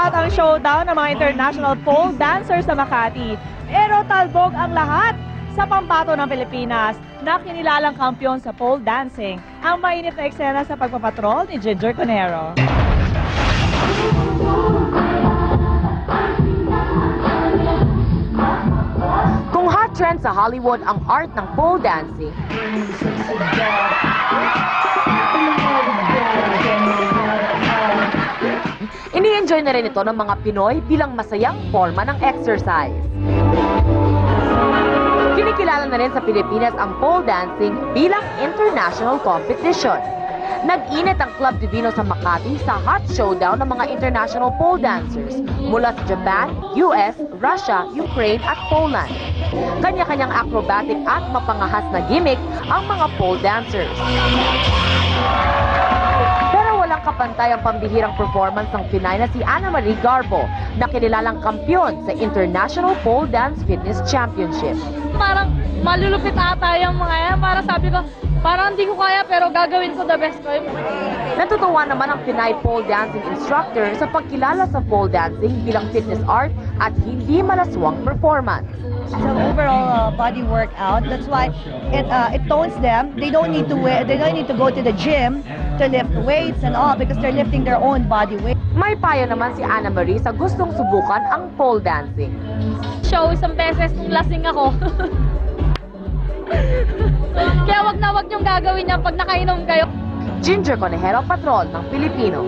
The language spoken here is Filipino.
out ang showdown ng mga international pole dancers sa Makati. Pero talbog ang lahat sa pambato ng Pilipinas na kinilalang kampiyon sa pole dancing. Ang mainit na eksena sa pagpapatrol ni Ginger Conero. Kung hot trend sa Hollywood ang art ng pole dancing, ini-enjoy na rin ito ng mga Pinoy bilang masayang forma ng exercise. Kinikilala na rin sa Pilipinas ang pole dancing bilang international competition. Nag-init ang Club Divino sa Makati sa hot showdown ng mga international pole dancers mula sa Japan, US, Russia, Ukraine at Poland. Kanya-kanyang acrobatic at mapangahas na gimmick ang mga pole dancers. Pero walang kapantay ang pambihirang performance ng Pinay na si Ana Marie Garbo na kinilalang kampiyon sa International Pole Dance Fitness Championship. Parang malulupit ata yung mga yan. Parang sabi ko, parang hindi ko kaya pero gagawin ko the best ko. Natutuwa naman ang Pinay pole dancing instructor sa pagkilala sa pole dancing bilang fitness art at hindi malaswang performance. It's an overall body workout. That's why it tones them. They don't need to go to the gym to lift weights and all because they're lifting their own body weight. May payo naman si Ana Marie sa gustong subukan ang pole dancing. Show isang beses nung lasing ako. Kaya wag na wag niyong gagawin yan pag nakainom kayo. Ginger Conejero, Patrol ng Pilipino.